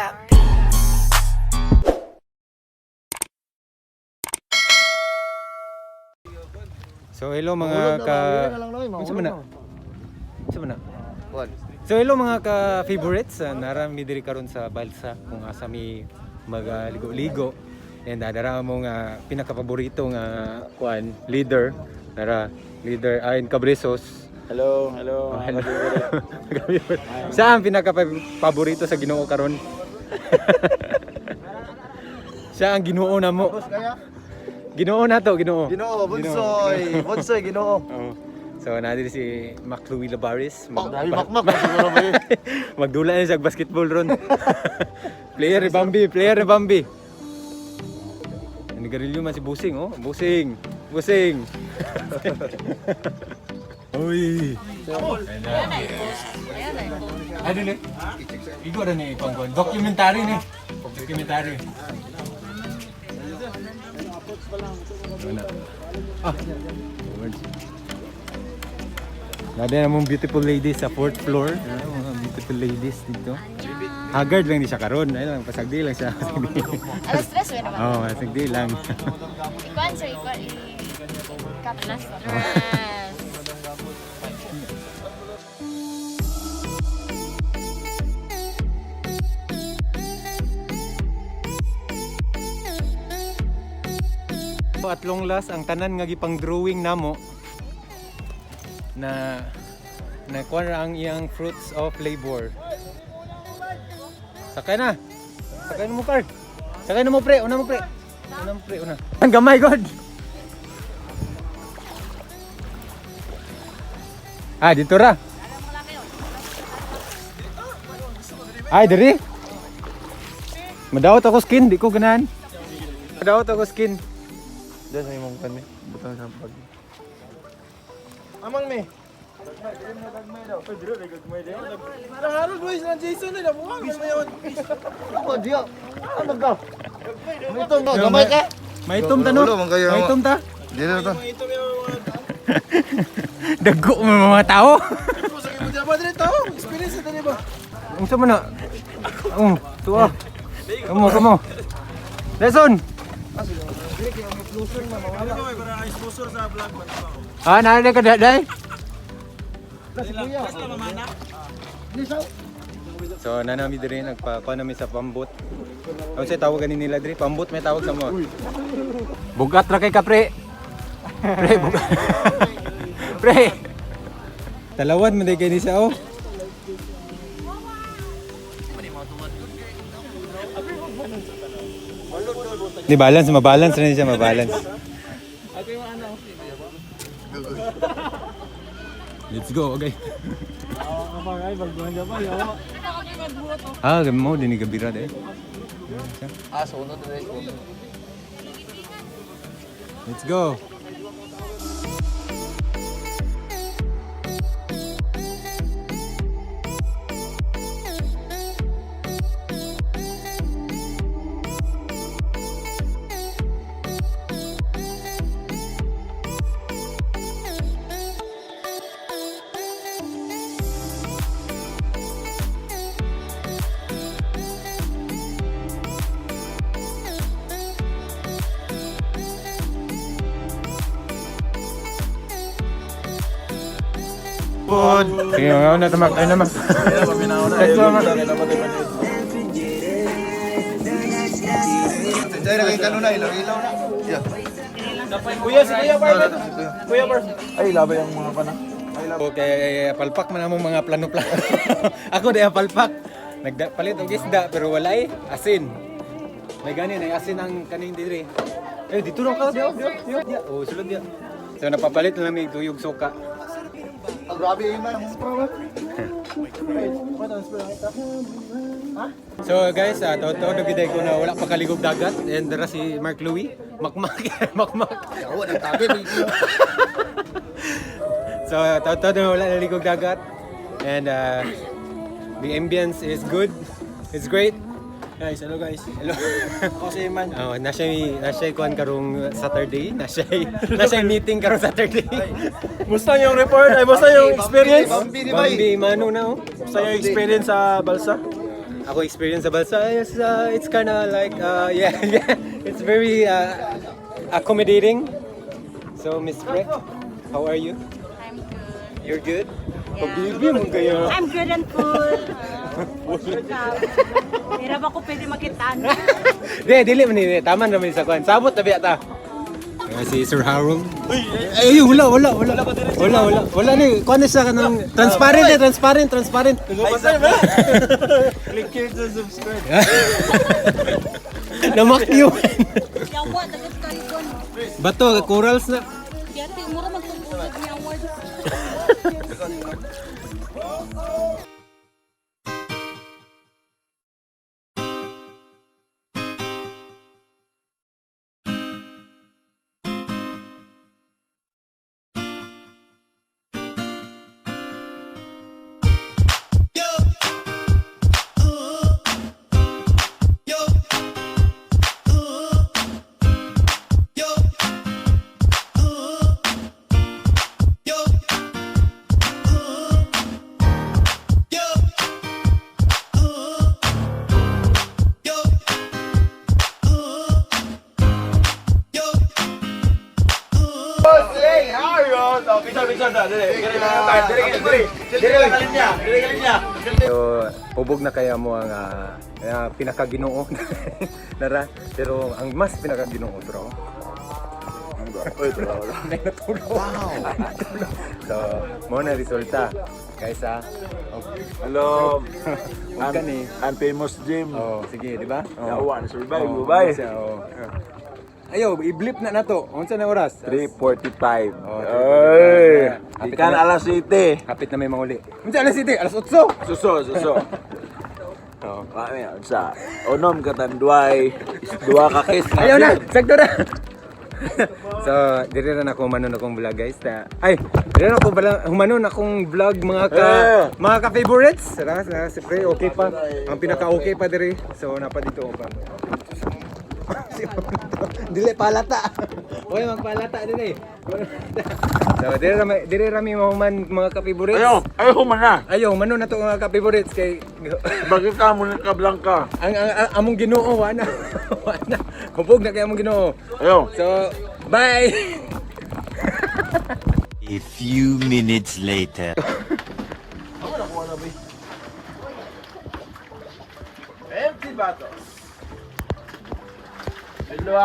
got So hello mga ka Unsa man na? Unsa man na? So hello mga ka favorites, narami diri karon sa Balsa kung asa mi magligo-ligo. And dara mo nga pinaka-paborito nga kuan leader, nara leader Ayn Cabresos. Hello. Siya ang pinaka-paborito sa Ginoo karon. Siya ang Ginoo namo. Ginoo na to, Ginoo. Ginoo, Bunsoy. Bunsoy, Ginoo. Oh. So natin si Mac Louie Labaris. Makmak siguro ba yun? Magdula na siya basketball ron. Player ni Bambi. Nagarilyo man si Busing, oh. Busing. Uy. Ano ni? Igo ra ni pangkuan. Documentary ni. Documentary. Wala. Nada namang beautiful ladies sa 4th floor. Mga beautiful ladies dito. Haggard lang di siya karon. Ayun lang, pasagdi lang siya. Alas stress mo naman. Oo, pasagdi lang. Ikuan sir, Alas stress. At long last, ang tanan nga gipang drawing namo na kuha ang iyang fruits of labor. Sakay na mo, Card. Sakay na mo, pre. Una. Ang gamay, God. Dito ra. Ay, diri. Madawat ako skin, di ko ganahan. Madawat ako skin. Diyan sa imong kami. Butang sa pag. Amang me. Harap boys na Jason na buwang mayon. Ako dia. Ano ka? May itom ba? Gamay ka? May itom ta no? May itom ta? Di na to. Dago mo mga tao. Sa imo dia ba dili tao? Experience dili ba? Unsa man na? Tuwa. Kamo. Lesson. Narinig ka day? So, nanami diri nagpakuha namin sa pambot. Ano siya tawagan nila diri? Pambot may tawag sa mo. Bugat ra kay ka pre. Bugat. Pre. Talawan man day kay ni siya oh. Di balance, mabalance na siya, mabalance. Let's go, okay. Gamay mo, dinig ka bira dahil. Sunod na rin. Let's go. Sige, ngayon na tamak. Ayun naman. Let's go, man. Dahil naging kanuna, ilaw na. Kuya, si Kuya Par. Kuya Par. Ay, labay ang mga pana. Okay, palpak man among mga plano-plano. Ako di palpak. Nagpalit og isda pero wala asin. May ganin ay asin ang kaning diri. Dito ra ka, dio. Oh, sulod dia. So napapalit na lang tuyog suka. Ang grabe yung man. So guys, totoo na giday ko na wala pa kaligog dagat and dara si Mark Louie, makmak. Oo, nagtabi. So totoo na wala naligog dagat and the ambience is good. It's great. Guys, hello guys. Hello. Ako si Iman. Nasa'y kuhan karong Saturday. Nasa'y meeting karong Saturday. Musta yung report? Ay, musta yung experience? Bambi, Bambi, mano na oh. Musta yung experience sa Balsa? ako experience sa balsa is it's kind of like yeah, yeah, it's very accommodating. So Miss Fred, how are you? I'm good. You're good? Pag-bibi mo kayo. I'm good and full. Hirap ako pwede makitaan. Dili man ni taman naman sa kwan. Sabot tabi ata. Si Sir Harold. Ay, wala ni kwan siya kanang transparent. Click here to subscribe. Namakyo. Yawa, dagat kayo ko. Bato, corals na. Yati, mura magtungkol niya award. So, hubog na kaya mo ang pinakaginoo nara, pero ang mas pinakaginoo bro. Wow. So, mo na resulta. Guys Hello. Huwag ka ni. I'm famous Jim. Oh, sige, di ba? Yawa, survive Oh, mo ba? siya, oh. Ayo, i-blip na nato. Unsa na oras? 3:45. Oh, Ay, Hapit ikan na- alas 7. Hapit na may manguli. Unsa alas 7? Alas 8. Suso. Oh. Kami sa onom katandway. Dua ka kiss na. Ayaw na, sakto na. So, diri na ako humanon akong vlog guys. Diri na ako humanon akong vlog mga ka-favorites. Siyempre okay pa. Ang pinaka-okay pa diri. So, napa dito pa. Dili palata. Oy, magpalata din eh. So, diri rami mahuman mga ka-favorites. Ayaw man na. Ayaw, manon na to mga ka-favorites kay Bakit ka mo na kablangka? ang among Ginoo wala. Wala. Hubog na kay among Ginoo. Ayaw. So, bye. A few minutes later. Empty bottles. Hello,